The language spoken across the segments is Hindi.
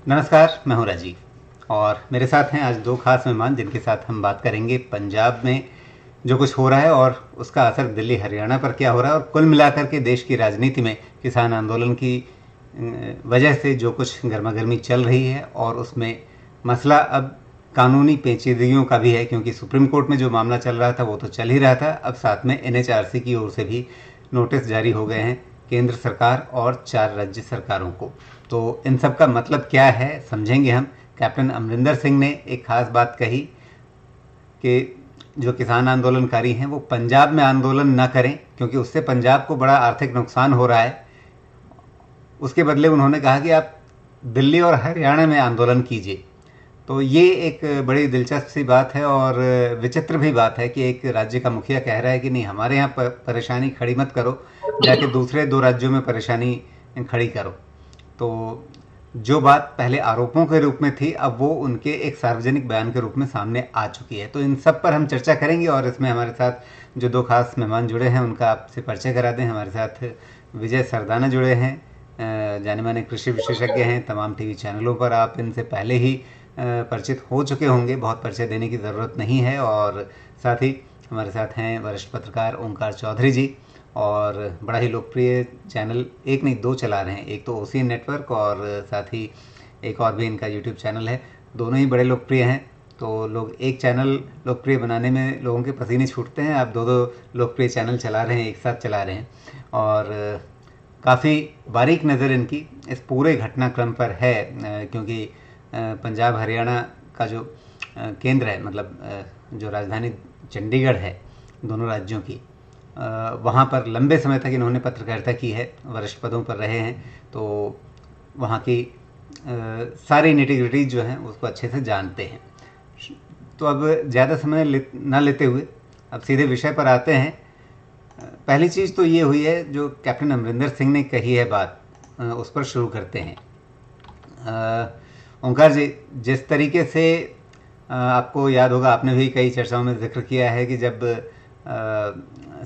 नमस्कार, मैं हूं राजीव और मेरे साथ हैं आज दो खास मेहमान जिनके साथ हम बात करेंगे पंजाब में जो कुछ हो रहा है और उसका असर दिल्ली हरियाणा पर क्या हो रहा है और कुल मिलाकर के देश की राजनीति में किसान आंदोलन की वजह से जो कुछ गर्मागर्मी चल रही है और उसमें मसला अब कानूनी पेचीदगियों का भी है, क्योंकि सुप्रीम कोर्ट में जो मामला चल रहा था वो तो चल ही रहा था। अब साथ में एनएचआरसी की ओर से भी नोटिस जारी हो गए हैं केंद्र सरकार और 4 राज्य सरकारों को। तो इन सब का मतलब क्या है समझेंगे हम। कैप्टन अमरिंदर सिंह ने एक खास बात कही कि जो किसान आंदोलनकारी हैं वो पंजाब में आंदोलन न करें, क्योंकि उससे पंजाब को बड़ा आर्थिक नुकसान हो रहा है। उसके बदले उन्होंने कहा कि आप दिल्ली और हरियाणा में आंदोलन कीजिए। तो ये एक बड़ी दिलचस्प सी बात है और विचित्र भी बात है कि एक राज्य का मुखिया कह रहा है कि नहीं, हमारे यहाँ परेशानी खड़ी मत करो, जाके दूसरे 2 राज्यों में परेशानी खड़ी करो। तो जो बात पहले आरोपों के रूप में थी अब वो उनके एक सार्वजनिक बयान के रूप में सामने आ चुकी है। तो इन सब पर हम चर्चा करेंगे और इसमें हमारे साथ जो 2 खास मेहमान जुड़े हैं उनका आपसे परिचय करा दें। हमारे साथ विजय सरदाना जुड़े हैं, जाने माने कृषि विशेषज्ञ हैं, तमाम टीवी चैनलों पर आप इनसे पहले ही परिचित हो चुके होंगे, बहुत परिचय देने की ज़रूरत नहीं है। और साथ ही हमारे साथ हैं वरिष्ठ पत्रकार ओंकार चौधरी जी, और बड़ा ही लोकप्रिय चैनल एक नहीं 2 चला रहे हैं, एक तो ओसीएन नेटवर्क और साथ ही एक और भी इनका यूट्यूब चैनल है। दोनों ही बड़े लोकप्रिय हैं। तो लोग एक चैनल लोकप्रिय बनाने में लोगों के पसीने छूटते हैं, आप 2-2 लोकप्रिय चैनल चला रहे हैं, एक साथ चला रहे हैं। और काफ़ी बारीक नज़र इनकी इस पूरे घटनाक्रम पर है, क्योंकि पंजाब हरियाणा का जो केंद्र है, मतलब जो राजधानी चंडीगढ़ है दोनों राज्यों की, वहाँ पर लंबे समय तक इन्होंने पत्रकारिता की है, वरिष्ठ पदों पर रहे हैं। तो वहाँ की सारी निटिग्रिटीज जो हैं उसको अच्छे से जानते हैं। तो अब ज़्यादा समय ना लेते हुए अब सीधे विषय पर आते हैं। पहली चीज़ तो ये हुई है जो कैप्टन अमरिंदर सिंह ने कही है बात, उस पर शुरू करते हैं। ओंकार जी, जिस तरीके से आपको याद होगा, आपने भी कई चर्चाओं में जिक्र किया है कि जब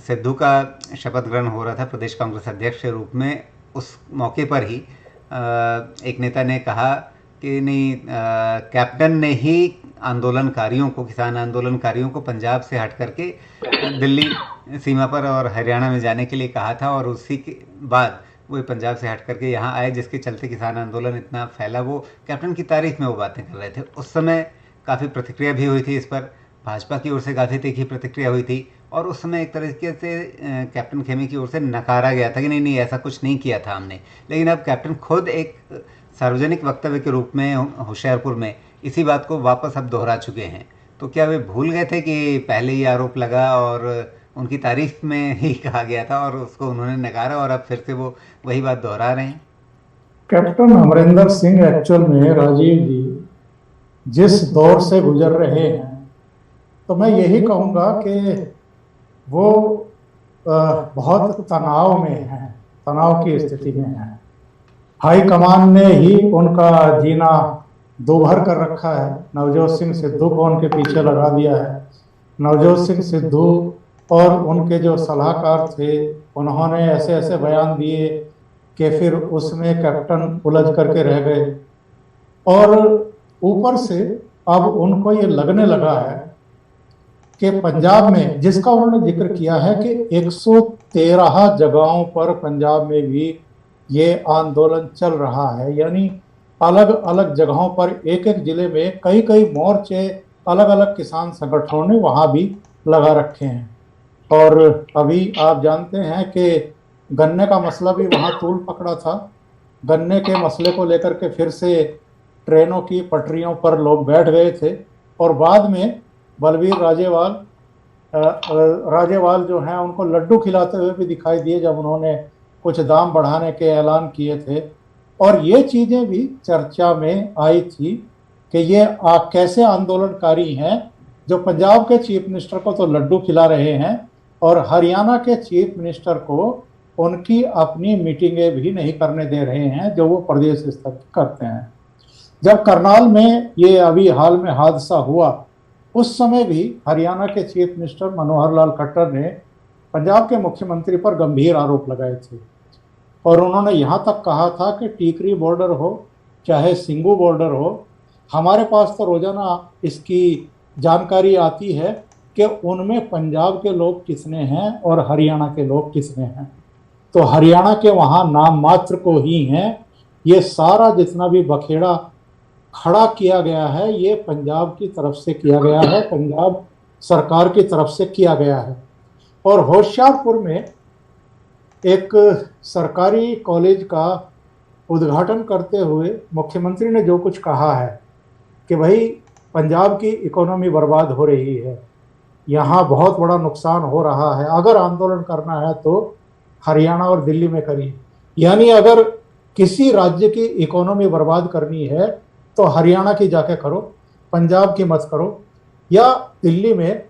सिद्धू का शपथ ग्रहण हो रहा था प्रदेश कांग्रेस अध्यक्ष के रूप में, उस मौके पर ही एक नेता ने कहा कि नहीं, कैप्टन ने ही आंदोलनकारियों को, किसान आंदोलनकारियों को पंजाब से हट करके दिल्ली सीमा पर और हरियाणा में जाने के लिए कहा था, और उसी के बाद वो पंजाब से हट करके यहाँ आए, जिसके चलते किसान आंदोलन इतना फैला। वो कैप्टन की तारीफ में वो बातें कर रहे थे। उस समय काफ़ी प्रतिक्रिया भी हुई थी इस पर, भाजपा की ओर से काफ़ी तीखी प्रतिक्रिया हुई थी, और उस समय एक तरीके से कैप्टन खेमे की ओर से नकारा गया था कि नहीं नहीं, ऐसा कुछ नहीं किया था हमने। लेकिन अब कैप्टन खुद एक सार्वजनिक वक्तव्य के रूप में होशियारपुर में इसी बात को वापस अब दोहरा चुके हैं। तो क्या वे भूल गए थे कि पहले ही आरोप लगा और उनकी तारीफ में ही कहा गया था और उसको उन्होंने नकारा, और अब फिर से वो वही बात दोहरा रहे हैं? कैप्टन अमरिंदर सिंह एक्चुअल में राजीव जी जिस दौर से गुजर रहे हैं, तो मैं यही कहूँगा कि वो बहुत तनाव में हैं, तनाव की स्थिति में हैं। हाई कमान ने ही उनका जीना दोभर कर रखा है। नवजोत सिंह सिद्धू को उनके पीछे लगा दिया है। नवजोत सिंह सिद्धू और उनके जो सलाहकार थे, उन्होंने ऐसे ऐसे बयान दिए कि फिर उसमें कैप्टन उलझ करके रह गए। और ऊपर से अब उनको ये लगने लगा है कि पंजाब में, जिसका उन्होंने जिक्र किया है कि 113 जगहों पर पंजाब में भी ये आंदोलन चल रहा है, यानी अलग अलग जगहों पर एक एक जिले में कई कई मोर्चे अलग अलग किसान संगठनों ने वहां भी लगा रखे हैं। और अभी आप जानते हैं कि गन्ने का मसला भी वहां तूल पकड़ा था। गन्ने के मसले को लेकर के फिर से ट्रेनों की पटरियों पर लोग बैठ गए थे, और बाद में बलवीर राजेवाल जो हैं उनको लड्डू खिलाते हुए भी दिखाई दिए जब उन्होंने कुछ दाम बढ़ाने के ऐलान किए थे। और ये चीज़ें भी चर्चा में आई थी कि ये कैसे आंदोलनकारी हैं जो पंजाब के चीफ मिनिस्टर को तो लड्डू खिला रहे हैं और हरियाणा के चीफ मिनिस्टर को उनकी अपनी मीटिंगें भी नहीं करने दे रहे हैं जो वो प्रदेश स्तर करते हैं। जब करनाल में ये अभी हाल में हादसा हुआ, उस समय भी हरियाणा के चीफ मिनिस्टर मनोहर लाल खट्टर ने पंजाब के मुख्यमंत्री पर गंभीर आरोप लगाए थे, और उन्होंने यहाँ तक कहा था कि टीकरी बॉर्डर हो चाहे सिंगू बॉर्डर हो, हमारे पास तो रोजाना इसकी जानकारी आती है कि उनमें पंजाब के लोग कितने हैं और हरियाणा के लोग कितने हैं। तो हरियाणा के वहां नाम मात्र को ही हैं। ये सारा जितना भी बखेड़ा खड़ा किया गया है, ये पंजाब की तरफ से किया गया है, पंजाब सरकार की तरफ से किया गया है। और होशियारपुर में एक सरकारी कॉलेज का उद्घाटन करते हुए मुख्यमंत्री ने जो कुछ कहा है कि भाई पंजाब की इकोनॉमी बर्बाद हो रही है, यहाँ बहुत बड़ा नुकसान हो रहा है, अगर आंदोलन करना है तो हरियाणा और दिल्ली में करिए। यानी अगर किसी राज्य की इकोनॉमी बर्बाद करनी है तो हरियाणा की जाके करो, पंजाब की मत करो, या दिल्ली में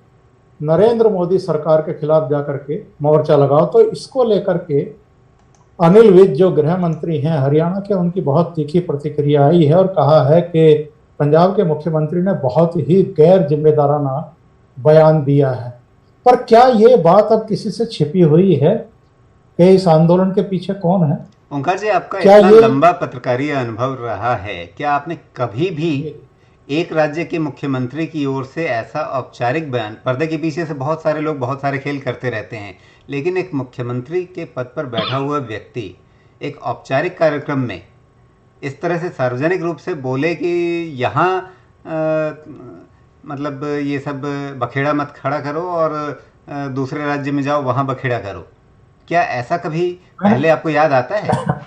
नरेंद्र मोदी सरकार के खिलाफ जाकर के मोर्चा लगाओ। तो इसको लेकर के अनिल विज जो गृह मंत्री हैं हरियाणा के, उनकी बहुत तीखी प्रतिक्रिया आई है और कहा है कि पंजाब के मुख्यमंत्री ने बहुत ही गैर जिम्मेदाराना बयान दिया है। पर क्या ये बात अब किसी से छिपी हुई है कि इस आंदोलन के पीछे कौन है? ओंकार जी, आपका क्या इतना ये लंबा पत्रकारी अनुभव रहा है, क्या आपने कभी भी एक राज्य के मुख्यमंत्री की ओर से ऐसा औपचारिक बयान, पर्दे के पीछे से बहुत सारे लोग बहुत सारे खेल करते रहते हैं, लेकिन एक मुख्यमंत्री के पद पर बैठा हुआ व्यक्ति एक औपचारिक कार्यक्रम में इस तरह से सार्वजनिक रूप से बोले कि यहाँ मतलब ये सब बखेड़ा मत खड़ा करो और दूसरे राज्य में जाओ वहाँ बखेड़ा करो, क्या ऐसा कभी पहले आपको याद आता है?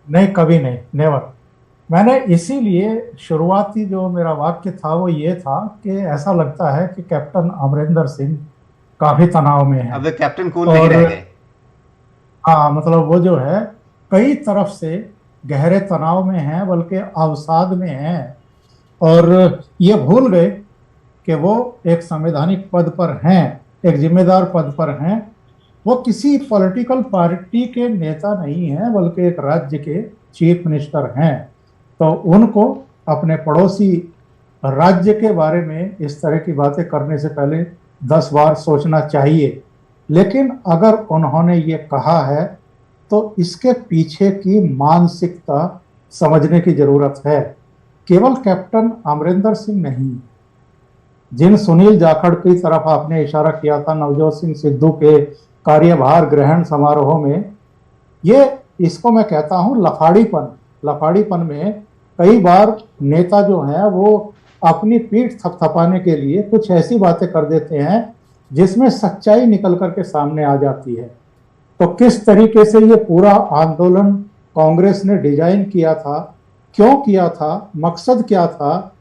नहीं, कभी नहीं, नेवर। मैंने इसीलिए शुरुआती जो मेरा वाक्य था वो ये था कि ऐसा लगता है कि कैप्टन अमरिंदर सिंह काफी तनाव में है। अब वे कैप्टन कूल नहीं रह गए। हाँ, मतलब वो जो है कई तरफ से गहरे तनाव में है, बल्कि अवसाद में है, और ये भूल गए कि वो एक संवैधानिक पद पर हैं, एक जिम्मेदार पद पर हैं। वो किसी पॉलिटिकल पार्टी के नेता नहीं हैं, बल्कि एक राज्य के चीफ मिनिस्टर हैं। तो उनको अपने पड़ोसी राज्य के बारे में इस तरह की बातें करने से पहले 10 बार सोचना चाहिए। लेकिन अगर उन्होंने ये कहा है तो इसके पीछे की मानसिकता समझने की जरूरत है। केवल कैप्टन अमरिंदर सिंह नहीं, जिन सुनील जाखड़ की तरफ आपने इशारा किया था नवजोत सिंह सिद्धू के कार्यभार ग्रहण समारोह में, ये इसको मैं कहता हूं लफाड़ीपन में कई बार नेता जो हैं वो अपनी पीठ थपथपाने के लिए कुछ ऐसी बातें कर देते हैं जिसमें सच्चाई निकल करके सामने आ जाती है। तो किस तरीके से ये पूरा आंदोलन कांग्रेस ने डिजाइन किया था, क्यों किया था, मकसद क्या था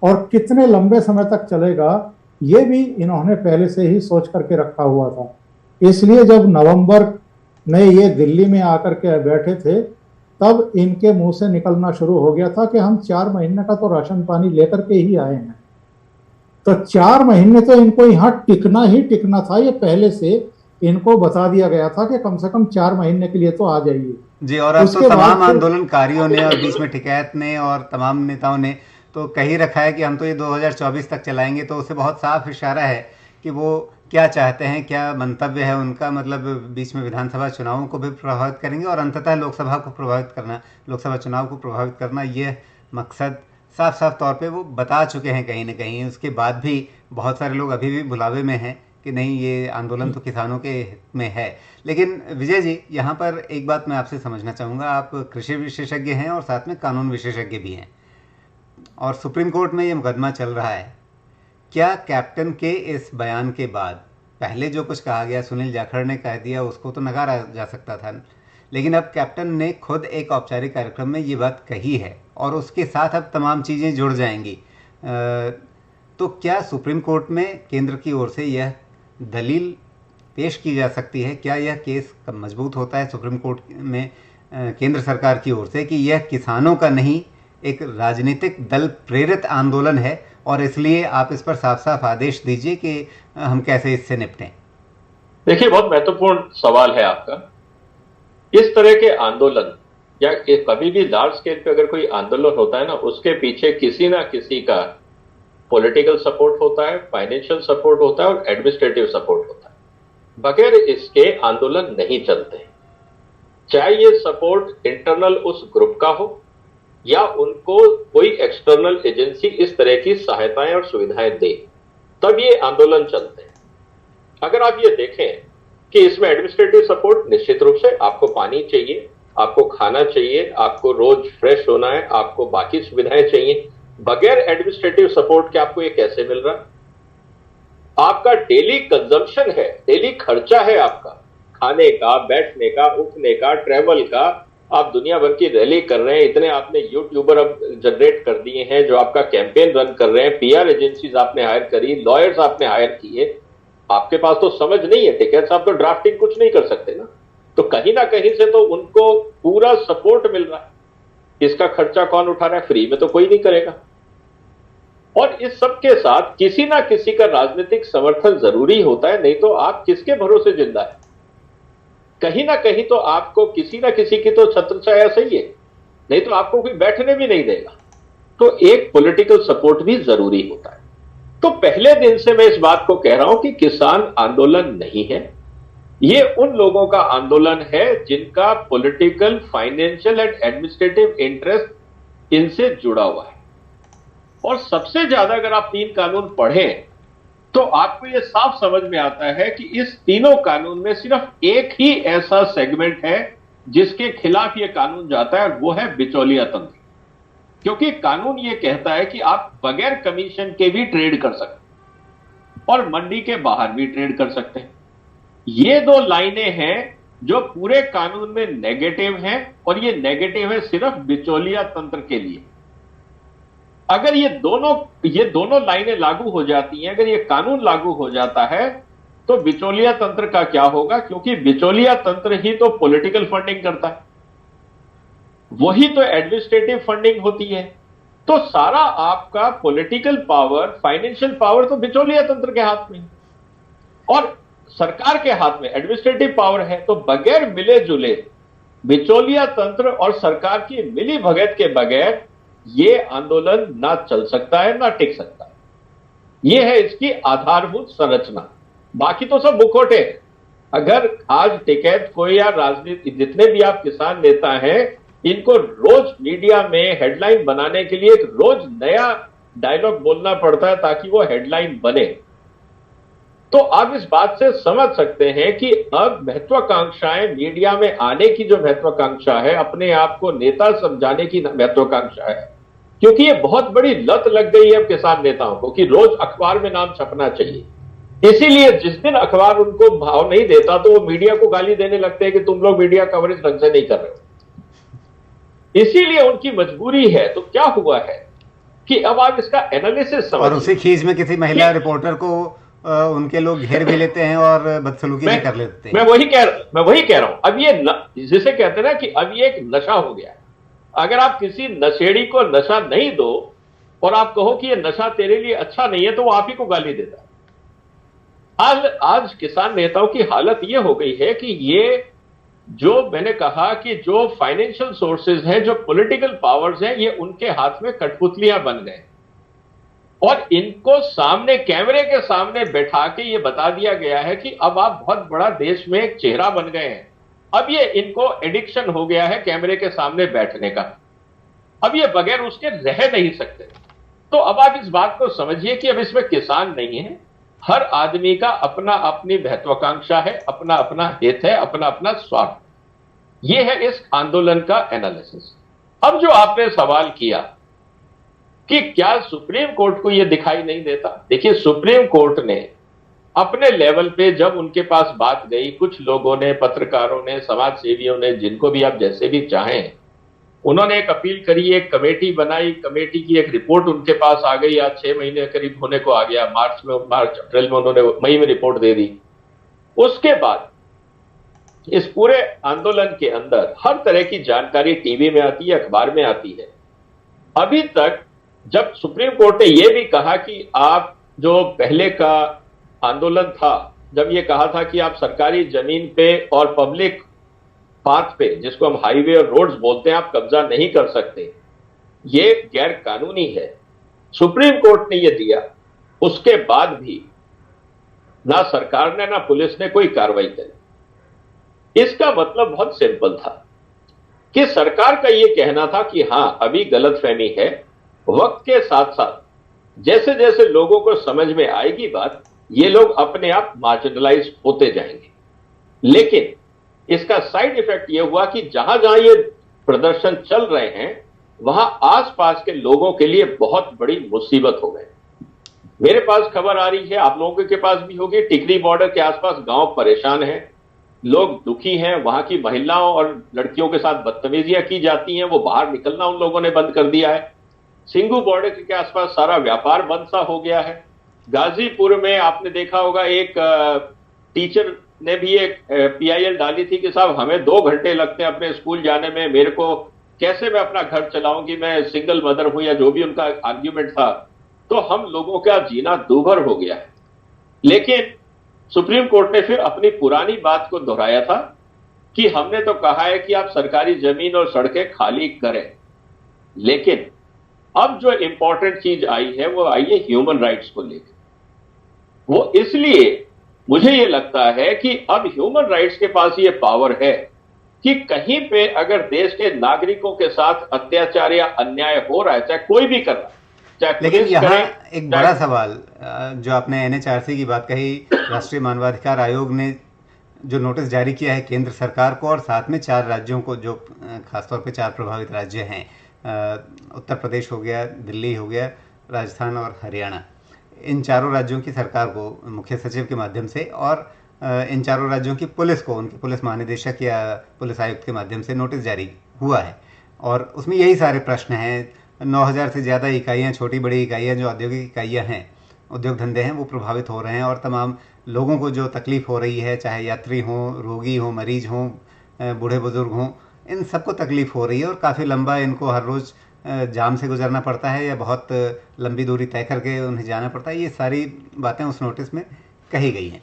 और कितने लंबे समय तक चलेगा, ये भी इन्होंने पहले से ही सोच करके रखा हुआ था। इसलिए जब नवंबर में ये दिल्ली में आकर के बैठे थे तब इनके मुंह से निकलना शुरू हो गया था कि हम 4 महीने का तो राशन पानी लेकर के ही आए हैं। तो 4 महीने तो इनको यहाँ टिकना ही टिकना था। ये पहले से इनको बता दिया गया था कि कम से कम 4 महीने के लिए तो आ जाइए जी। और अब तो तमाम आंदोलनकारियों ने और बीच में टिकैत ने और तमाम नेताओं ने तो कही रखा है कि हम तो ये 2024 तक चलाएंगे। तो उससे बहुत साफ इशारा है कि वो क्या चाहते हैं, क्या मंतव्य है उनका। मतलब बीच में विधानसभा चुनावों को भी प्रभावित करेंगे और अंततः लोकसभा को प्रभावित करना, लोकसभा चुनाव को प्रभावित करना, ये मकसद साफ साफ तौर पे वो बता चुके हैं कहीं ना कहीं। उसके बाद भी बहुत सारे लोग अभी भी भुलावे में हैं कि नहीं, ये आंदोलन तो किसानों के हित में है। लेकिन विजय जी, यहाँ पर एक बात मैं आपसे समझना चाहूँगा। आप कृषि विशेषज्ञ हैं और साथ में कानून विशेषज्ञ भी हैं, और सुप्रीम कोर्ट में ये मुकदमा चल रहा है। क्या कैप्टन के इस बयान के बाद पहले जो कुछ कहा गया, सुनील जाखड़ ने कह दिया, उसको तो नकारा जा सकता था, लेकिन अब कैप्टन ने खुद एक औपचारिक कार्यक्रम में ये बात कही है और उसके साथ अब तमाम चीज़ें जुड़ जाएंगी। तो क्या सुप्रीम कोर्ट में केंद्र की ओर से यह दलील पेश की जा सकती है? क्या यह केस मजबूत होता है सुप्रीम कोर्ट में केंद्र सरकार की ओर से कि यह किसानों का नहीं, एक राजनीतिक दल प्रेरित आंदोलन है और इसलिए आप इस पर साफ साफ आदेश दीजिए कि हम कैसे इससे निपटें? देखिए, बहुत महत्वपूर्ण सवाल है आपका। इस तरह के आंदोलन या कभी भी लार्ज स्केल पे अगर कोई आंदोलन होता है ना, उसके पीछे किसी ना किसी का पॉलिटिकल सपोर्ट होता है, फाइनेंशियल सपोर्ट होता है और एडमिनिस्ट्रेटिव सपोर्ट होता है। बगैर इसके आंदोलन नहीं चलते। चाहे ये सपोर्ट इंटरनल उस ग्रुप का हो या उनको कोई एक्सटर्नल एजेंसी इस तरह की सहायताएं और सुविधाएं दे, तब ये आंदोलन चलते हैं। अगर आप ये देखें कि इसमें एडमिनिस्ट्रेटिव सपोर्ट, निश्चित रूप से आपको पानी चाहिए, आपको खाना चाहिए, आपको रोज फ्रेश होना है, आपको बाकी सुविधाएं चाहिए। बगैर एडमिनिस्ट्रेटिव सपोर्ट के आपको ये कैसे मिल रहा है? आपका डेली कंजम्पशन है, डेली खर्चा है आपका, खाने का, बैठने का, उठने का, ट्रेवल का। आप दुनिया भर की रैली कर रहे हैं, इतने आपने यूट्यूबर अब जनरेट कर दिए हैं जो आपका कैंपेन रन कर रहे हैं, पीआर एजेंसीज आपने हायर करी, लॉयर्स आपने हायर किए। आपके पास तो समझ नहीं है, टिकट्स आप तो ड्राफ्टिंग कुछ नहीं कर सकते ना। तो कहीं ना कहीं से तो उनको पूरा सपोर्ट मिल रहा है। इसका खर्चा कौन उठा रहा है? फ्री में तो कोई नहीं करेगा। और इस सब के साथ किसी ना किसी का राजनीतिक समर्थन जरूरी होता है, नहीं तो आप किसके भरोसे जिंदा है? कहीं ना कहीं तो आपको किसी ना किसी की तो छत्र छाया सही है, नहीं तो आपको कोई बैठने भी नहीं देगा। तो एक पॉलिटिकल सपोर्ट भी जरूरी होता है। तो पहले दिन से मैं इस बात को कह रहा हूं कि किसान आंदोलन नहीं है, ये उन लोगों का आंदोलन है जिनका political, financial and administrative interest इनसे जुड़ा हुआ है। और सबसे ज्यादा अगर आप 3 कानून पढ़ें तो आपको यह साफ समझ में आता है कि इस तीनों कानून में सिर्फ एक ही ऐसा सेगमेंट है जिसके खिलाफ यह कानून जाता है, और वो है बिचौलिया तंत्र। क्योंकि कानून यह कहता है कि आप बगैर कमीशन के भी ट्रेड कर सकते हैं और मंडी के बाहर भी ट्रेड कर सकते हैं। ये 2 लाइनें हैं जो पूरे कानून में नेगेटिव हैं, और ये नेगेटिव है सिर्फ बिचौलिया तंत्र के लिए। अगर ये दोनों लाइनें लागू हो जाती हैं, अगर ये कानून लागू हो जाता है, तो बिचौलिया तंत्र का क्या होगा? क्योंकि बिचौलिया तंत्र ही तो पॉलिटिकल फंडिंग करता है, वही तो एडमिनिस्ट्रेटिव फंडिंग होती है। तो सारा आपका पॉलिटिकल पावर, फाइनेंशियल पावर तो बिचौलिया तंत्र के हाथ में, और सरकार के हाथ में एडमिनिस्ट्रेटिव पावर है। तो बगैर मिले जुले बिचौलिया तंत्र और सरकार की मिली भगत के बगैर ये आंदोलन ना चल सकता है, ना टिक सकता है। ये है इसकी आधारभूत संरचना। बाकी तो सब मुखौटे। अगर आज टिकैत कोई या राजनीति, जितने भी आप किसान नेता हैं, इनको रोज मीडिया में हेडलाइन बनाने के लिए एक रोज नया डायलॉग बोलना पड़ता है ताकि वो हेडलाइन बने। तो आप इस बात से समझ सकते हैं कि अब महत्वाकांक्षाएं, मीडिया में आने की जो महत्वाकांक्षा है, अपने आप को नेता समझाने की महत्वाकांक्षा है, क्योंकि ये बहुत बड़ी लत लग गई है अब किसान नेताओं को कि रोज अखबार में नाम छपना चाहिए। इसीलिए जिस दिन अखबार उनको भाव नहीं देता तो वो मीडिया को गाली देने लगते हैं कि तुम लोग मीडिया कवरेज ढंग से नहीं कर रहे हो। इसीलिए उनकी मजबूरी है। तो क्या हुआ है कि अब आप इसका एनालिसिस समझ, और उसी खींच में किसी महिला रिपोर्टर को उनके लोग घेर भी लेते हैं और बदसलूकी भी कर लेते हैं। मैं वही कह रहा हूं। अब ये जिसे कहते हैं ना कि अब ये एक नशा हो गया है। अगर आप किसी नशेड़ी को नशा नहीं दो और आप कहो कि ये नशा तेरे लिए अच्छा नहीं है, तो वो आप ही को गाली देता है। आज किसान नेताओं की हालत ये हो गई है कि ये जो मैंने कहा कि जो फाइनेंशियल सोर्सेज हैं, जो पॉलिटिकल पावर्स हैं, ये उनके हाथ में कठपुतलियां बन गए, और इनको सामने, कैमरे के सामने बैठा के ये बता दिया गया है कि अब आप बहुत बड़ा देश में एक चेहरा बन गए हैं। अब ये इनको एडिक्शन हो गया है कैमरे के सामने बैठने का। अब ये बगैर उसके रह नहीं सकते। तो अब आप इस बात को समझिए कि अब इसमें किसान नहीं है, हर आदमी का अपना अपनी महत्वाकांक्षा है, अपना अपना हित है, अपना अपना स्वार्थ। ये है इस आंदोलन का एनालिसिस। अब जो आपने सवाल किया कि क्या सुप्रीम कोर्ट को यह दिखाई नहीं देता, देखिए सुप्रीम कोर्ट ने अपने लेवल पे जब उनके पास बात गई, कुछ लोगों ने, पत्रकारों ने, समाज सेवियों ने, जिनको भी आप जैसे भी चाहें, उन्होंने एक अपील करी, एक कमेटी बनाई, कमेटी की एक रिपोर्ट उनके पास आ गई। आज 6 महीने करीब होने को आ गया। मार्च अप्रैल में उन्होंने मई में रिपोर्ट दे दी। उसके बाद इस पूरे आंदोलन के अंदर हर तरह की जानकारी टीवी में आती है, अखबार में आती है। अभी तक जब सुप्रीम कोर्ट ने यह भी कहा कि आप जो पहले का आंदोलन था, जब ये कहा था कि आप सरकारी जमीन पे और पब्लिक पाथ पे, जिसको हम हाईवे और रोड्स बोलते हैं, आप कब्जा नहीं कर सकते, ये गैर कानूनी है, सुप्रीम कोर्ट ने ये दिया। उसके बाद भी ना सरकार ने ना पुलिस ने कोई कार्रवाई करी। इसका मतलब बहुत सिंपल था कि सरकार का ये कहना था कि हां अभी गलतफहमी है, वक्त के साथ साथ जैसे जैसे लोगों को समझ में आएगी बात, ये लोग अपने आप मार्जिनलाइज होते जाएंगे। लेकिन इसका साइड इफेक्ट यह हुआ कि जहां जहां ये प्रदर्शन चल रहे हैं वहां आसपास के लोगों के लिए बहुत बड़ी मुसीबत हो गई। मेरे पास खबर आ रही है, आप लोगों के पास भी होगी, टिकरी बॉर्डर के आसपास गांव परेशान हैं, लोग दुखी हैं, वहां की महिलाओं और लड़कियों के साथ बदतमीजियां की जाती हैं, वो बाहर निकलना उन लोगों ने बंद कर दिया है। सिंगू बॉर्डर के आसपास सारा व्यापार बंद सा हो गया है। गाजीपुर में आपने देखा होगा, एक टीचर ने भी एक PIL डाली थी कि साहब हमें 2 घंटे लगते हैं अपने स्कूल जाने में, मेरे को कैसे मैं अपना घर चलाऊंगी, मैं सिंगल मदर हूं, या जो भी उनका आर्ग्यूमेंट था। तो हम लोगों का जीना दूभर हो गया है। लेकिन सुप्रीम कोर्ट ने फिर अपनी पुरानी बात को दोहराया था कि हमने तो कहा है कि आप सरकारी जमीन और सड़कें खाली करें, लेकिन अब जो इंपॉर्टेंट चीज आई है वो आई है ह्यूमन राइट्स को लेकर। वो इसलिए मुझे ये लगता है कि अब ह्यूमन राइट्स के पास ये पावर है कि कहीं पे अगर देश के नागरिकों के साथ अत्याचार या अन्याय हो रहा है, चाहे कोई भी कर रहा है, चाहे लेकिन पुलिस यहाँ करे, एक बड़ा सवाल जो आपने NHRC की बात कही, राष्ट्रीय मानवाधिकार आयोग ने जो नोटिस जारी किया है केंद्र सरकार को और साथ में 4 राज्यों को, जो खासतौर पे 4 प्रभावित राज्य हैं, उत्तर प्रदेश हो गया, दिल्ली हो गया, राजस्थान और हरियाणा, इन चारों राज्यों की सरकार को मुख्य सचिव के माध्यम से और इन चारों राज्यों की पुलिस को उनके पुलिस महानिदेशक या पुलिस आयुक्त के माध्यम से नोटिस जारी हुआ है। और उसमें यही सारे प्रश्न हैं। 9000 से ज़्यादा इकाइयाँ, छोटी बड़ी इकाइयाँ जो औद्योगिक इकाइयाँ हैं, उद्योग धंधे हैं, वो प्रभावित हो रहे हैं और तमाम लोगों को जो तकलीफ़ हो रही है, चाहे यात्री हों, रोगी हों, मरीज हों, बूढ़े बुजुर्ग हों, इन सबको तकलीफ़ हो रही है और काफ़ी लंबा इनको हर रोज़ जाम से गुजरना पड़ता है या बहुत लंबी दूरी तय करके उन्हें जाना पड़ता है। ये सारी बातें उस नोटिस में कही गई हैं।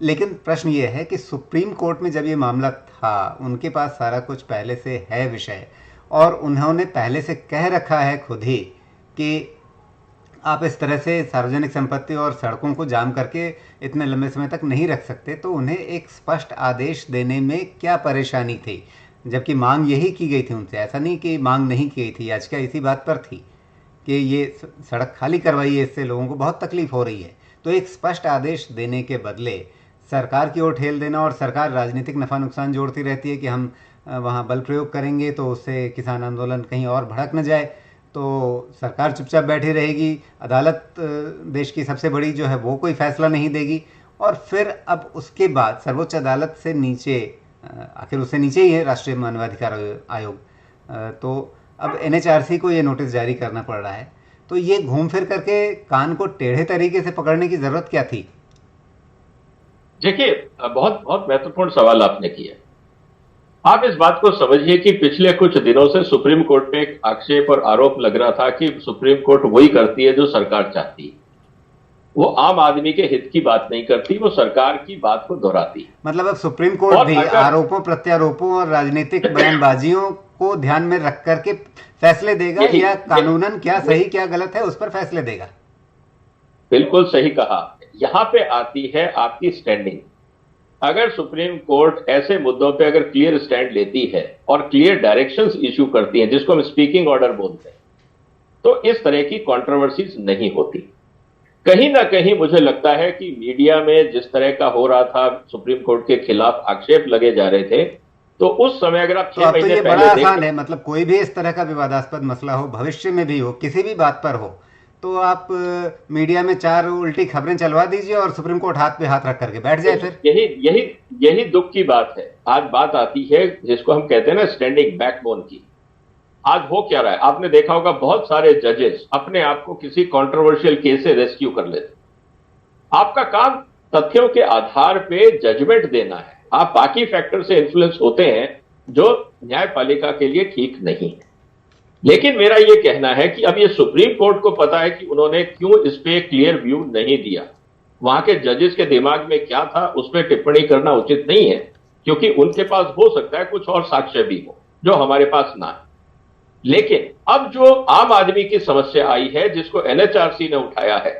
लेकिन प्रश्न ये है कि सुप्रीम कोर्ट में जब ये मामला था, उनके पास सारा कुछ पहले से है विषय, और उन्होंने पहले से कह रखा है खुद ही कि आप इस तरह से सार्वजनिक संपत्ति और सड़कों को जाम करके इतने लंबे समय तक नहीं रख सकते, तो उन्हें एक स्पष्ट आदेश देने में क्या परेशानी थी, जबकि मांग यही की गई थी उनसे। ऐसा नहीं कि मांग नहीं की गई थी, याचिका इसी बात पर थी कि ये सड़क खाली करवाइए, इससे लोगों को बहुत तकलीफ हो रही है। तो एक स्पष्ट आदेश देने के बदले सरकार की ओर ठेल देना, और सरकार राजनीतिक नफ़ा नुकसान जोड़ती रहती है कि हम वहाँ बल प्रयोग करेंगे तो उससे किसान आंदोलन कहीं और भड़क न जाए, तो सरकार चुपचाप बैठी रहेगी, अदालत देश की सबसे बड़ी जो है वो कोई फैसला नहीं देगी, और फिर अब उसके बाद सर्वोच्च अदालत से नीचे, आखिर उससे नीचे ही है राष्ट्रीय मानवाधिकार आयोग, तो अब NHRC को ये नोटिस जारी करना पड़ रहा है। तो ये घूम फिर करके कान को टेढ़े तरीके से पकड़ने की जरूरत क्या थी? देखिए, बहुत बहुत महत्वपूर्ण सवाल आपने किया। आप इस बात को समझिए कि पिछले कुछ दिनों से सुप्रीम कोर्ट पे एक आक्षेप और आरोप लग रहा था कि सुप्रीम कोर्ट वही करती है जो सरकार चाहती है। वो आम आदमी के हित की बात नहीं करती, वो सरकार की बात को दोहराती है। मतलब अब सुप्रीम कोर्ट भी आरोपों, प्रत्यारोपों और राजनीतिक बयानबाजियों को ध्यान में रख करके फैसले देगा, या कानूनन क्या सही क्या गलत है उस पर फैसले देगा? बिल्कुल सही कहा। यहां पे आती है आपकी स्टैंडिंग। अगर सुप्रीम कोर्ट ऐसे मुद्दों पे अगर क्लियर स्टैंड लेती है और क्लियर डायरेक्शंस इश्यू करती है, जिसको हम स्पीकिंग ऑर्डर बोलते हैं, तो इस तरह की कंट्रोवर्सीज नहीं होती। कहीं ना कहीं मुझे लगता है कि मीडिया में जिस तरह का हो रहा था, सुप्रीम कोर्ट के खिलाफ आक्षेप लगे जा रहे थे, तो उस समय अगर आप 6 महीने पहले, बड़ा आसान है, मतलब कोई भी इस तरह का विवादास्पद मसला हो, भविष्य में भी हो, किसी भी बात पर हो, तो आप मीडिया में 4 उल्टी खबरें चलवा दीजिए और सुप्रीम कोर्ट हाथ पे हाथ रख करके बैठ जाए। फिर यही दुख की बात है। आज बात आती है जिसको हम कहते हैं ना स्टैंडिंग बैकबोन की। आज हो क्या रहा है, आपने देखा होगा बहुत सारे जजेस अपने आप को किसी कंट्रोवर्शियल केस से रेस्क्यू कर लेते। आपका काम तथ्यों के आधार पे जजमेंट देना है, आप बाकी फैक्टर से इन्फ्लुएंस होते हैं जो न्यायपालिका के लिए ठीक नहीं है। लेकिन मेरा यह कहना है कि अब ये सुप्रीम कोर्ट को पता है कि उन्होंने क्यों इस पे क्लियर व्यू नहीं दिया। वहां के जजेस के दिमाग में क्या था उस पर टिप्पणी करना उचित नहीं है, क्योंकि उनके पास हो सकता है कुछ और साक्ष्य भी हो जो हमारे पास ना है। लेकिन अब जो आम आदमी की समस्या आई है, जिसको NHRC ने उठाया है,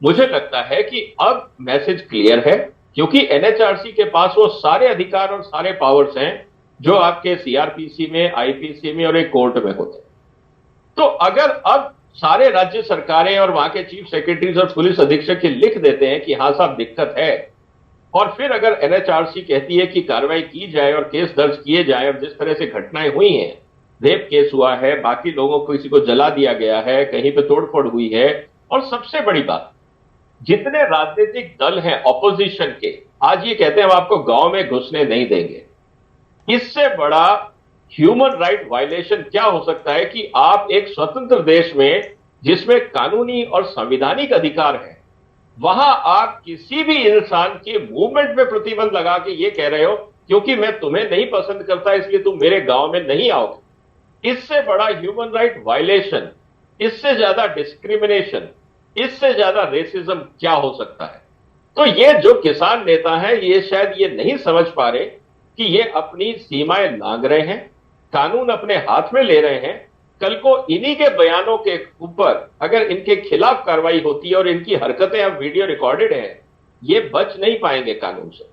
मुझे लगता है कि अब मैसेज क्लियर है, क्योंकि NHRC के पास वो सारे अधिकार और सारे पावर्स हैं जो आपके सीआरपीसी में, आईपीसी में और एक कोर्ट में होते हैं। तो अगर अब सारे राज्य सरकारें और वहां के चीफ सेक्रेटरीज और पुलिस अधीक्षक ये लिख देते हैं कि हाँ साहब दिक्कत है, और फिर अगर एनएचआरसी कहती है कि कार्रवाई की जाए और केस दर्ज किए जाए, और जिस तरह से घटनाएं हुई हैं, रेप केस हुआ है, बाकी लोगों को, किसी को जला दिया गया है, कहीं पे तोड़फोड़ हुई है, और सबसे बड़ी बात, जितने राजनीतिक दल हैं ऑपोजिशन के, आज ये कहते हैं हम आपको गांव में घुसने नहीं देंगे। इससे बड़ा ह्यूमन राइट वायलेशन क्या हो सकता है कि आप एक स्वतंत्र देश में, जिसमें कानूनी और संवैधानिक अधिकार है, वहां आप किसी भी इंसान के मूवमेंट में प्रतिबंध लगा के ये कह रहे हो क्योंकि मैं तुम्हें नहीं पसंद करता इसलिए तुम मेरे गांव में नहीं आओगे। इससे बड़ा ह्यूमन राइट वायलेशन, इससे ज्यादा डिस्क्रिमिनेशन, इससे ज्यादा रेसिज्म क्या हो सकता है? तो ये जो किसान नेता हैं, ये शायद ये नहीं समझ पा रहे कि ये अपनी सीमाएं लांघ रहे हैं, कानून अपने हाथ में ले रहे हैं। कल को इन्हीं के बयानों के ऊपर अगर इनके खिलाफ कार्रवाई होती है और इनकी हरकतें अब वीडियो रिकॉर्डेड हैं, ये बच नहीं पाएंगे कानून से।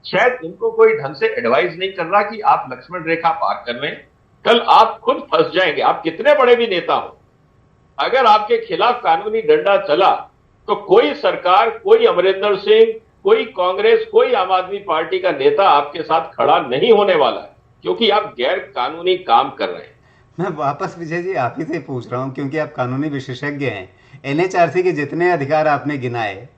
शायद इनको कोई ढंग से एडवाइस नहीं कर रहा कि आप लक्ष्मण रेखा पार कर लें, कल आप खुद फंस जाएंगे। आप कितने बड़े भी नेता हो, अगर आपके खिलाफ कानूनी डंडा चला तो कोई सरकार, कोई अमरिंदर सिंह, कोई कांग्रेस, कोई आम आदमी पार्टी का नेता आपके साथ खड़ा नहीं होने वाला है, क्योंकि आप गैर कानूनी काम कर रहे हैं। मैं वापस विजय जी आप ही से पूछ रहा हूँ, क्योंकि आप कानूनी विशेषज्ञ हैं। एनएचआरसी के जितने अधिकार आपने गिनाए,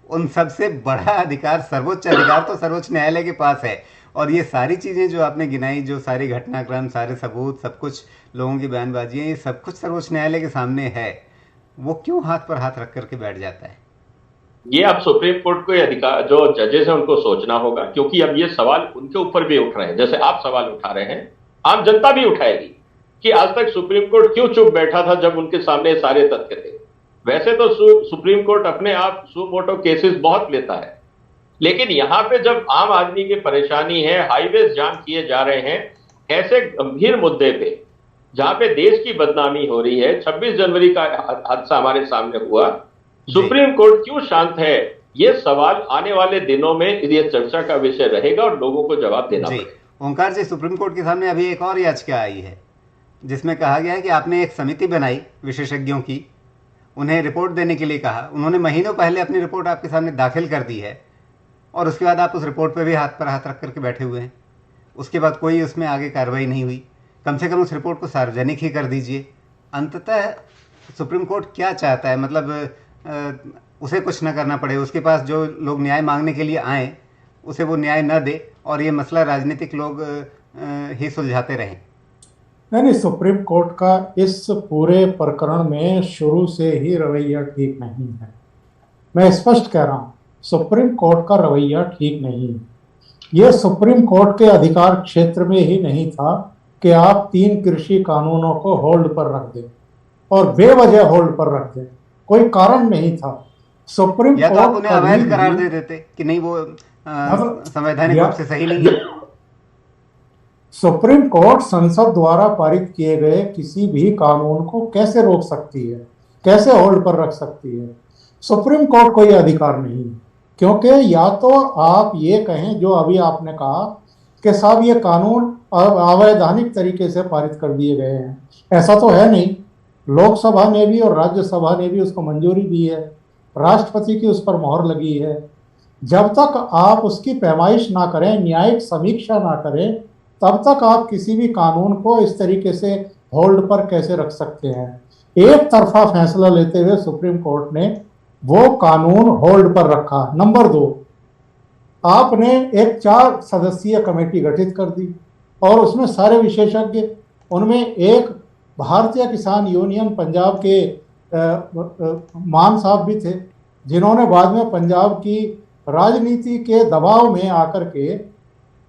उन सबसे बड़ा अधिकार, सर्वोच्च अधिकार तो सर्वोच्च न्यायालय के पास है। और ये सारी चीज़ें जो आपने गिनाई, जो सारी घटनाक्रम, सारे सबूत, सब कुछ, लोगों की बयानबाजियाँ, ये सब कुछ सर्वोच्च न्यायालय के सामने है। वो क्यों हाथ पर हाथ रख करके बैठ जाता है? ये आप सुप्रीम कोर्ट को अधिकार, जो जजेस हैं, उनको सोचना होगा, क्योंकि अब ये सवाल उनके ऊपर भी उठ रहे हैं। जैसे आप सवाल उठा रहे हैं, आम जनता भी उठाएगी कि आज तक सुप्रीम कोर्ट क्यों चुप बैठा था जब उनके सामने सारे तथ्य थे। वैसे तो सुप्रीम कोर्ट अपने आप सुमोटो केसेस बहुत लेता है, लेकिन यहां पे जब आम आदमी की परेशानी है, हाईवेज जाम किए जा रहे हैं, ऐसे गंभीर मुद्दे पे जहां पे देश की बदनामी हो रही है, 26 जनवरी का हादसा हमारे सामने हुआ, सुप्रीम कोर्ट क्यों शांत है? ये सवाल आने वाले दिनों में ये चर्चा का विषय रहेगा और लोगों को जवाब देना पड़ेगा। ओंकार जी, सुप्रीम कोर्ट के सामने अभी एक और याचिका आई है जिसमें कहा गया है कि आपने एक समिति बनाई विशेषज्ञों की, उन्हें रिपोर्ट देने के लिए कहा। उन्होंने महीनों पहले अपनी रिपोर्ट आपके सामने दाखिल कर दी है, और उसके बाद आप उस रिपोर्ट पर भी हाथ पर हाथ रख करके बैठे हुए हैं। उसके बाद कोई उसमें आगे कार्रवाई नहीं हुई। कम से कम उस रिपोर्ट को सार्वजनिक ही कर दीजिए। अंततः सुप्रीम कोर्ट क्या चाहता है? मतलब उसे कुछ न करना पड़े, उसके पास जो लोग न्याय मांगने के लिए आए उसे वो न्याय न दे, और ये मसला राजनीतिक लोग ही सुलझाते रहें। नहीं, सुप्रीम कोर्ट का इस पूरे प्रकरण में शुरू से ही रवैया ठीक नहीं है। मैं स्पष्ट कह रहा हूँ, सुप्रीम कोर्ट का रवैया ठीक नहीं है। यह सुप्रीम कोर्ट के अधिकार क्षेत्र में ही नहीं था कि आप 3 कृषि कानूनों को होल्ड पर रख दें, और बेवजह होल्ड पर रख दें। कोई कारण नहीं था। सुप्रीम या तो कोर्ट आप उन्हें अवैध करार दे देते कि नहीं, वो संवैधानिक रूप से सही नहीं है। सुप्रीम कोर्ट संसद द्वारा पारित किए गए किसी भी कानून को कैसे रोक सकती है, कैसे होल्ड पर रख सकती है? सुप्रीम कोर्ट को यह अधिकार नहीं है, क्योंकि या तो आप ये कहें जो अभी आपने कहा कि साहब ये कानून अवैधानिक तरीके से पारित कर दिए गए हैं। ऐसा तो है नहीं। लोकसभा ने भी और राज्यसभा ने भी उसको मंजूरी दी है, राष्ट्रपति की उस पर मोहर लगी है। जब तक आप उसकी पैमाइश ना करें, न्यायिक समीक्षा ना करें, तब तक आप किसी भी कानून को इस तरीके से होल्ड पर कैसे रख सकते हैं? एक तरफा फैसला लेते हुए सुप्रीम कोर्ट ने वो कानून होल्ड पर रखा। नंबर 2, आपने एक 4 सदस्यीय कमेटी गठित कर दी, और उसमें सारे विशेषज्ञ, उनमें एक भारतीय किसान यूनियन पंजाब के मान साहब भी थे, जिन्होंने बाद में पंजाब की राजनीति के दबाव में आकर के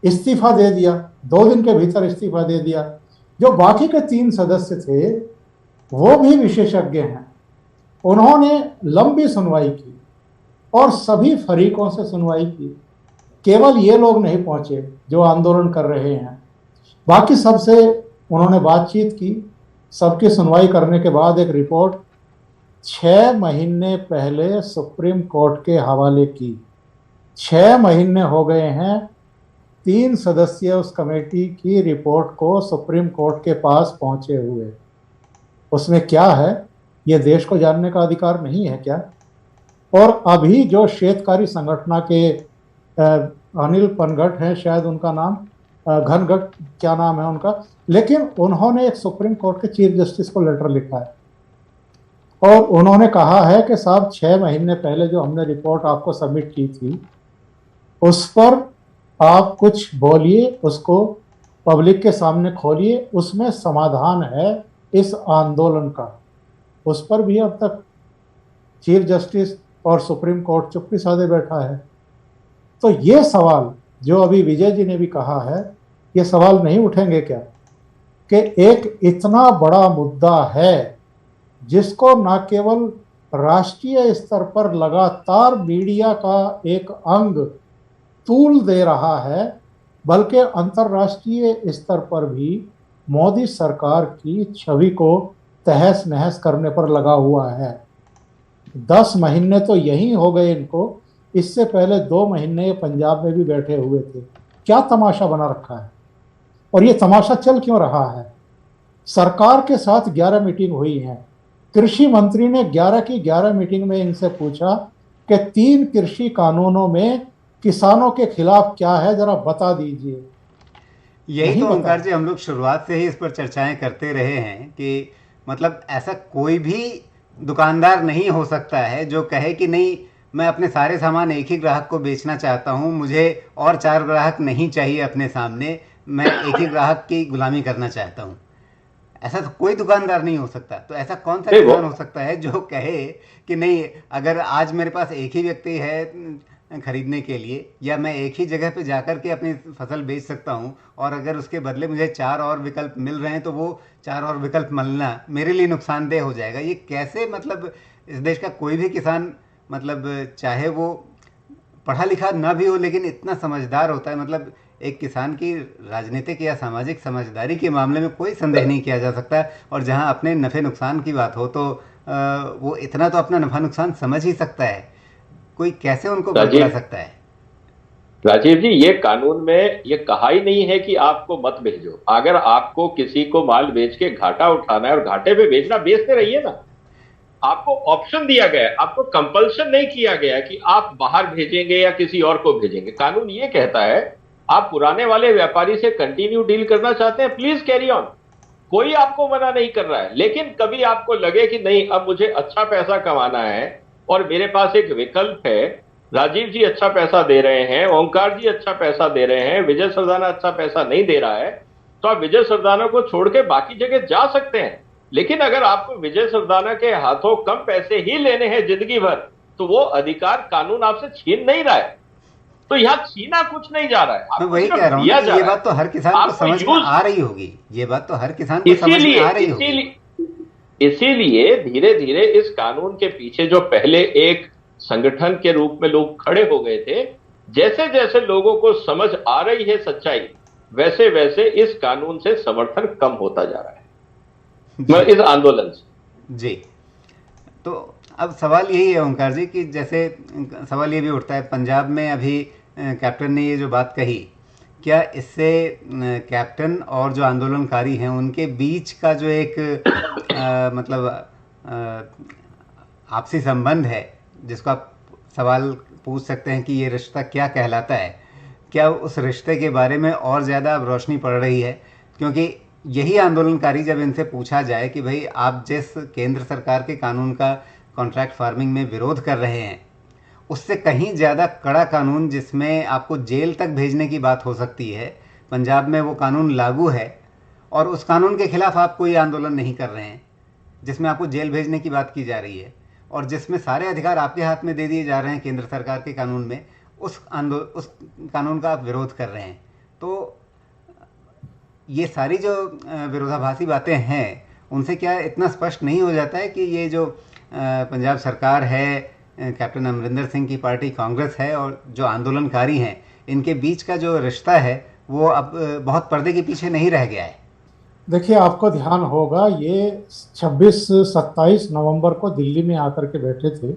इस्तीफा दे दिया, 2 दिन के भीतर इस्तीफा दे दिया। जो बाकी के 3 सदस्य थे वो भी विशेषज्ञ हैं। उन्होंने लंबी सुनवाई की और सभी फरीकों से सुनवाई की। केवल ये लोग नहीं पहुंचे जो आंदोलन कर रहे हैं, बाकी सबसे उन्होंने बातचीत की। सबकी सुनवाई करने के बाद एक रिपोर्ट 6 महीने पहले सुप्रीम कोर्ट के हवाले की। 6 महीने हो गए हैं, 3 सदस्य उस कमेटी की रिपोर्ट को सुप्रीम कोर्ट के पास पहुंचे हुए। उसमें क्या है, ये देश को जानने का अधिकार नहीं है क्या? और अभी जो श्वेतकारी संगठन के अनिल पनघट हैं शायद उनका नाम, घनघट क्या नाम है उनका, लेकिन उन्होंने एक सुप्रीम कोर्ट के चीफ जस्टिस को लेटर लिखा है और उन्होंने कहा है कि साहब 6 महीने पहले जो हमने रिपोर्ट आपको सबमिट की थी उस पर आप कुछ बोलिए, उसको पब्लिक के सामने खोलिए, उसमें समाधान है इस आंदोलन का। उस पर भी अब तक चीफ जस्टिस और सुप्रीम कोर्ट चुप्पी साधे बैठा है। तो ये सवाल जो अभी विजय जी ने भी कहा है, ये सवाल नहीं उठेंगे क्या कि एक इतना बड़ा मुद्दा है जिसको न केवल राष्ट्रीय स्तर पर लगातार मीडिया का एक अंग तूल दे रहा है, बल्कि अंतर्राष्ट्रीय स्तर पर भी मोदी सरकार की छवि को तहस नहस करने पर लगा हुआ है। 10 महीने तो यही हो गए इनको, इससे पहले 2 महीने ये पंजाब में भी बैठे हुए थे। क्या तमाशा बना रखा है और ये तमाशा चल क्यों रहा है? सरकार के साथ 11 मीटिंग हुई है। कृषि मंत्री ने 11 की 11 मीटिंग में इनसे पूछा कि 3 कृषि कानूनों में किसानों के खिलाफ क्या है, जरा बता दीजिए। यही तो ओंकार जी हम लोग शुरुआत से ही इस पर चर्चाएं करते रहे हैं कि मतलब ऐसा कोई भी दुकानदार नहीं हो सकता है जो कहे कि नहीं, मैं अपने सारे सामान एक ही ग्राहक को बेचना चाहता हूं, मुझे और 4 ग्राहक नहीं चाहिए अपने सामने, मैं एक ही ग्राहक की गुलामी करना चाहता हूं। ऐसा तो कोई दुकानदार नहीं हो सकता। तो ऐसा कौन सा किसान हो सकता है जो कहे कि नहीं, अगर आज मेरे पास एक ही व्यक्ति है खरीदने के लिए, या मैं एक ही जगह पे जाकर के अपनी फसल बेच सकता हूं और अगर उसके बदले मुझे 4 और विकल्प मिल रहे हैं तो वो 4 और विकल्प मिलना मेरे लिए नुकसानदेह हो जाएगा। ये कैसे, मतलब इस देश का कोई भी किसान, मतलब चाहे वो पढ़ा लिखा ना भी हो लेकिन इतना समझदार होता है। मतलब एक किसान की राजनीतिक या सामाजिक समझदारी के मामले में कोई संदेह नहीं किया जा सकता। और जहां अपने नफ़े नुकसान की बात हो तो वो इतना तो अपना नफ़ा नुकसान समझ ही सकता है। कोई कैसे उनको बदला सकता है? राजीव जी, ये कानून में ये कहा ही नहीं है कि आपको मत भेजो। अगर आपको किसी को माल बेच के घाटा उठाना है और घाटे पे बेचना, बेचते रहिए ना। आपको ऑप्शन दिया गया है, आपको कंपल्शन नहीं किया गया कि आप बाहर भेजेंगे या किसी और को भेजेंगे। कानून ये कहता है आप पुराने वाले व्यापारी से कंटिन्यू डील करना चाहते हैं, प्लीज कैरी ऑन, कोई आपको मना नहीं कर रहा है। लेकिन कभी आपको लगे कि नहीं, अब मुझे अच्छा पैसा कमाना है और मेरे पास एक विकल्प है, राजीव जी अच्छा पैसा दे रहे हैं, ओंकार जी अच्छा पैसा दे रहे हैं, विजय सरदाना अच्छा पैसा नहीं दे रहा है, तो आप विजय सरदाना को छोड़ के बाकी जगह जा सकते हैं। लेकिन अगर आपको विजय सरदाना के हाथों कम पैसे ही लेने हैं जिंदगी भर, तो वो अधिकार कानून आपसे छीन नहीं रहा है। तो यहाँ छीना कुछ नहीं जा रहा है। मैं वही कह रहा हूँ कि ये बात तो हर किसान को समझ में आ रही होगी। ये बात तो हर किसान को समझ में आ रही होगी। इसीलिए धीरे धीरे इस कानून के पीछे जो पहले एक संगठन के रूप में लोग खड़े हो गए थे, जैसे जैसे लोगों को समझ आ रही है सच्चाई, वैसे वैसे इस कानून से समर्थन कम होता जा रहा है, इस आंदोलन से। जी, तो अब सवाल यही है ओंकार जी कि जैसे सवाल ये भी उठता है, पंजाब में अभी कैप्टन ने ये जो बात कही, क्या इससे कैप्टन और जो आंदोलनकारी हैं उनके बीच का जो एक मतलब आपसी संबंध है, जिसको आप सवाल पूछ सकते हैं कि ये रिश्ता क्या कहलाता है, क्या उस रिश्ते के बारे में और ज़्यादा अब रोशनी पड़ रही है? क्योंकि यही आंदोलनकारी जब इनसे पूछा जाए कि भाई आप जिस केंद्र सरकार के कानून का कॉन्ट्रैक्ट फार्मिंग में विरोध कर रहे हैं, उससे कहीं ज़्यादा कड़ा कानून जिसमें आपको जेल तक भेजने की बात हो सकती है, पंजाब में वो कानून लागू है और उस कानून के खिलाफ आप कोई आंदोलन नहीं कर रहे हैं, जिसमें आपको जेल भेजने की बात की जा रही है और जिसमें सारे अधिकार आपके हाथ में दे दिए जा रहे हैं केंद्र सरकार के कानून में, उस कानून का आप विरोध कर रहे हैं। तो ये सारी जो विरोधाभासी बातें हैं, उनसे क्या इतना स्पष्ट नहीं हो जाता है कि ये जो पंजाब सरकार है, कैप्टन अमरिंदर सिंह की पार्टी कांग्रेस है और जो आंदोलनकारी हैं, इनके बीच का जो रिश्ता है वो अब बहुत पर्दे के पीछे नहीं रह गया है? देखिए, आपको ध्यान होगा ये 26-27 नवंबर को दिल्ली में आकर के बैठे थे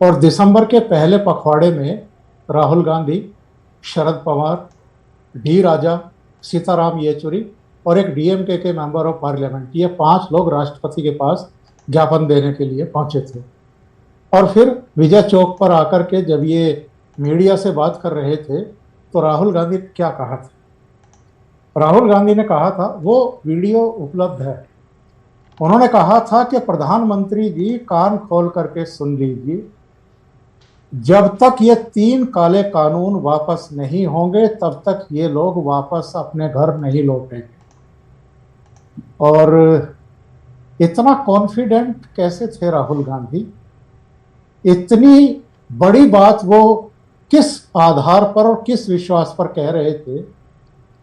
और दिसंबर के पहले पखवाड़े में राहुल गांधी, शरद पवार डी राजा, सीताराम येचुरी और एक डीएमके के मेंबर ऑफ पार्लियामेंट, ये 5 लोग राष्ट्रपति के पास ज्ञापन देने के लिए पहुंचे थे। और फिर विजय चौक पर आकर के जब ये मीडिया से बात कर रहे थे तो राहुल गांधी ने क्या कहा था? राहुल गांधी ने कहा था, वो वीडियो उपलब्ध है, उन्होंने कहा था कि प्रधानमंत्री जी कान खोल करके सुन लीजिए, जब तक ये 3 काले कानून वापस नहीं होंगे तब तक ये लोग वापस अपने घर नहीं लौटेंगे। और इतना कॉन्फिडेंट कैसे थे राहुल गांधी? इतनी बड़ी बात वो किस आधार पर और किस विश्वास पर कह रहे थे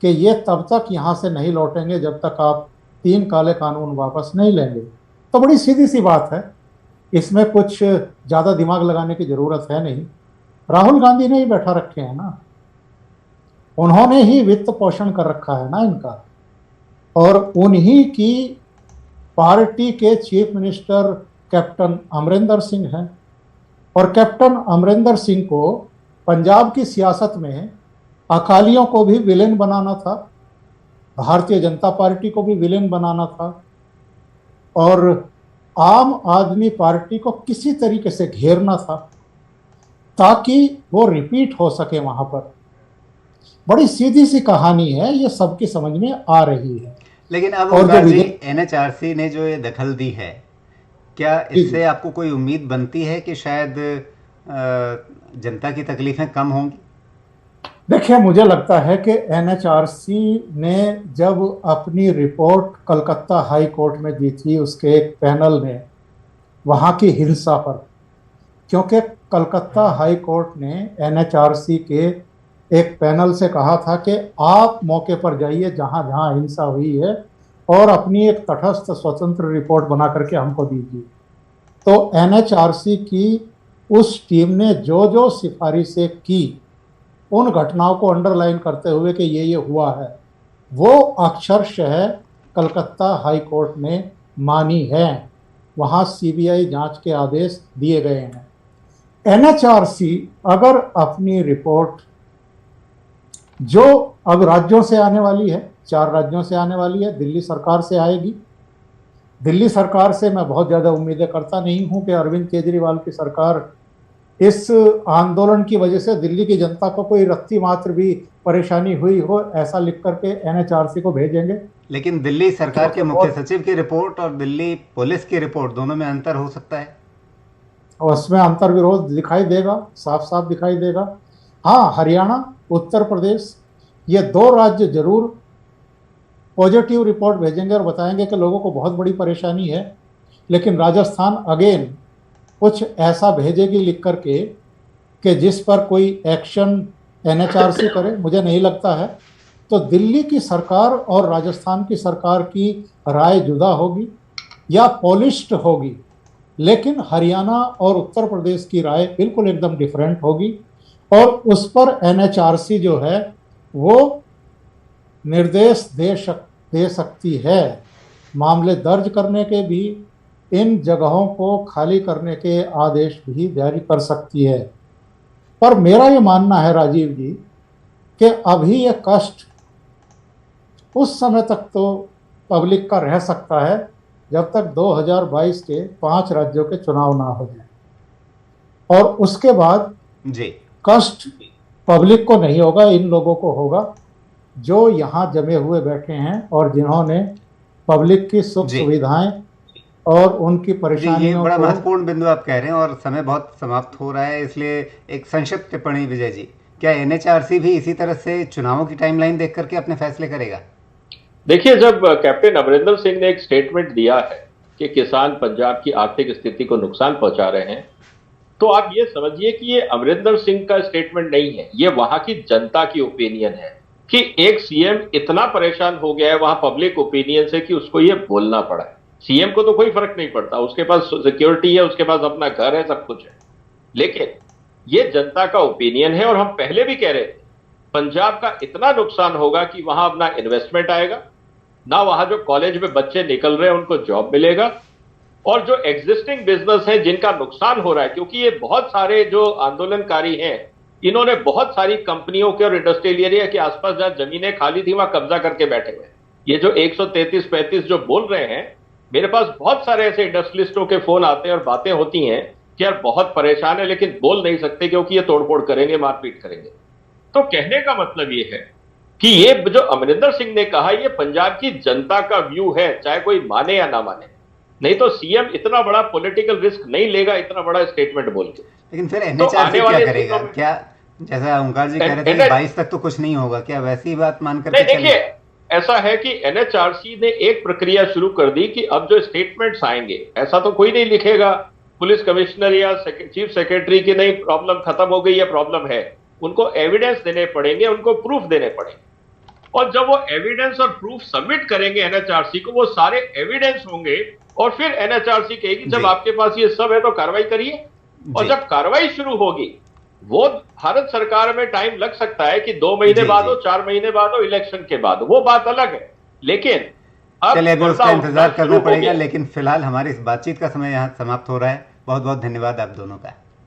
कि ये तब तक यहां से नहीं लौटेंगे जब तक आप 3 काले कानून वापस नहीं लेंगे? तो बड़ी सीधी सी बात है, इसमें कुछ ज्यादा दिमाग लगाने की जरूरत है नहीं। राहुल गांधी ने ही बैठा रखे हैं ना, उन्होंने ही वित्त पोषण कर रखा है ना इनका, और उन्हीं की पार्टी के chief minister captain Amarinder Singh हैं। और कैप्टन अमरिंदर सिंह को पंजाब की सियासत में अकालियों को भी विलेन बनाना था, भारतीय जनता पार्टी को भी विलेन बनाना था, और आम आदमी पार्टी को किसी तरीके से घेरना था ताकि वो रिपीट हो सके वहां पर। बड़ी सीधी सी कहानी है, ये सबकी समझ में आ रही है। लेकिन अब और जो एनएचआरसी ने जो ये दखल दी है, क्या इससे आपको कोई उम्मीद बनती है कि शायद जनता की तकलीफें कम होंगी? देखिए, मुझे लगता है कि एनएचआरसी ने जब अपनी रिपोर्ट कलकत्ता हाई कोर्ट में दी थी, उसके एक पैनल ने वहाँ की हिंसा पर, क्योंकि कलकत्ता हाई कोर्ट ने एनएचआरसी के एक पैनल से कहा था कि आप मौके पर जाइए जहाँ जहाँ हिंसा हुई है और अपनी एक तटस्थ स्वतंत्र रिपोर्ट बना करके हमको दीजिए। तो एनएचआरसी की उस टीम ने जो जो सिफारिशें की, उन घटनाओं को अंडरलाइन करते हुए कि ये हुआ है, वो अक्षरशः कलकत्ता हाई कोर्ट ने मानी है। वहाँ सीबीआई जांच के आदेश दिए गए हैं। एनएचआरसी अगर अपनी रिपोर्ट जो अब राज्यों से आने वाली है, 4 राज्यों से आने वाली है, दिल्ली सरकार से आएगी। दिल्ली सरकार से मैं बहुत ज़्यादा उम्मीदें करता नहीं हूं कि अरविंद केजरीवाल की सरकार इस आंदोलन की वजह से दिल्ली की जनता को कोई रत्ती मात्र भी परेशानी हुई हो ऐसा लिख करके एनएचआरसी को भेजेंगे। लेकिन दिल्ली सरकार के मुख्य सचिव की रिपोर्ट और दिल्ली पुलिस की रिपोर्ट, दोनों में अंतर हो सकता है, और उसमें अंतर विरोध दिखाई देगा, साफ साफ दिखाई देगा। हाँ, हरियाणा, उत्तर प्रदेश, ये 2 राज्य जरूर पॉजिटिव रिपोर्ट भेजेंगे और बताएंगे कि लोगों को बहुत बड़ी परेशानी है। लेकिन राजस्थान अगेन कुछ ऐसा भेजेगी लिख करके कि जिस पर कोई एक्शन एनएचआरसी करे, मुझे नहीं लगता है। तो दिल्ली की सरकार और राजस्थान की सरकार की राय जुदा होगी या पॉलिश्ड होगी, लेकिन हरियाणा और उत्तर प्रदेश की राय बिल्कुल एकदम डिफरेंट होगी। और उस पर एनएचआरसी जो है वो निर्देश दे सकती है, मामले दर्ज करने के भी, इन जगहों को खाली करने के आदेश भी जारी कर सकती है। पर मेरा ये मानना है राजीव जी कि अभी ये कष्ट उस समय तक तो पब्लिक का रह सकता है जब तक 2022 के 5 राज्यों के चुनाव ना हो जाए, और उसके बाद जी कष्ट पब्लिक को नहीं होगा, इन लोगों को होगा जो यहाँ जमे हुए बैठे हैं और जिन्होंने पब्लिक की सुख सुविधाएं और उनकी परेशानियों ये बड़ा महत्वपूर्ण बिंदु आप कह रहे हैं और समय बहुत समाप्त हो रहा है, इसलिए एक संक्षिप्त टिप्पणी विजय जी, क्या एनएचआरसी भी इसी तरह से चुनावों की टाइमलाइन देख करके अपने फैसले करेगा? देखिए, जब कैप्टन अमरिंदर सिंह ने एक स्टेटमेंट दिया है कि किसान पंजाब की आर्थिक स्थिति को नुकसान पहुंचा रहे हैं, तो आप ये समझिए कि ये अमरिंदर सिंह का स्टेटमेंट नहीं है, ये वहां की जनता की ओपिनियन है कि एक सीएम इतना परेशान हो गया है वहां पब्लिक ओपिनियन से कि उसको ये बोलना पड़ा है। सीएम को तो कोई फर्क नहीं पड़ता, उसके पास सिक्योरिटी है, उसके पास अपना घर है, सब कुछ है, लेकिन ये जनता का ओपिनियन है। और हम पहले भी कह रहे थे पंजाब का इतना नुकसान होगा कि वहां अब ना इन्वेस्टमेंट आएगा, ना वहां जो कॉलेज में बच्चे निकल रहे हैं उनको जॉब मिलेगा, और जो एग्जिस्टिंग बिजनेस है जिनका नुकसान हो रहा है, क्योंकि ये बहुत सारे जो आंदोलनकारी हैं इन्होंने बहुत सारी कंपनियों के और इंडस्ट्रियल एरिया के आसपास जहां जमीनें खाली थी वहां कब्जा करके बैठे हुए। ये जो 133-35 जो बोल रहे हैं, मेरे पास बहुत सारे ऐसे इंडस्ट्रियलिस्टों के फोन आते हैं और बातें होती हैं कि यार बहुत परेशान है लेकिन बोल नहीं सकते क्योंकि ये तोड़फोड़ करेंगे, मारपीट करेंगे। तो कहने का मतलब ये है कि ये जो अमरिंदर सिंह ने कहा, ये पंजाब की जनता का व्यू है, चाहे कोई माने या ना माने। नहीं तो सीएम इतना बड़ा पॉलिटिकल रिस्क नहीं लेगा इतना बड़ा स्टेटमेंट बोल के। लेकिन फिर तो एनएचआरसी आने क्या वाले करेगा? दिनों में क्या जैसा ओंकार जी कह रहे थे कि 22 तक तो कुछ नहीं होगा, क्या वैसी ही बात मान नहीं, करके देखिए ऐसा है कि एनएचआरसी ने एक प्रक्रिया शुरू कर दी कि अब जो स्टेटमेंट्स आएंगे, ऐसा तो कोई नहीं लिखेगा पुलिस कमिश्नर या चीफ सेक्रेटरी की नहीं प्रॉब्लम खत्म हो गई या प्रॉब्लम है, उनको एविडेंस देने पड़ेंगे, उनको प्रूफ देने पड़ेंगे। और जब वो एविडेंस और प्रूफ सबमिट करेंगे एनएचआरसी को, वो सारे एविडेंस होंगे और फिर एनएचआरसी कहेगी जब आपके पास ये सब है तो कार्रवाई करिए। और जब कार्रवाई शुरू होगी, वो भारत सरकार में टाइम लग सकता है कि 2 महीने बाद हो, 4 महीने बाद हो, इलेक्शन के बाद, वो बात अलग है। लेकिन चलिए अभी उसका इंतजार करना शुरू हो पड़ेगा। गया। लेकिन फिलहाल हमारी इस बातचीत का समय यहाँ समाप्त हो रहा है। बहुत बहुत धन्यवाद आप दोनों का।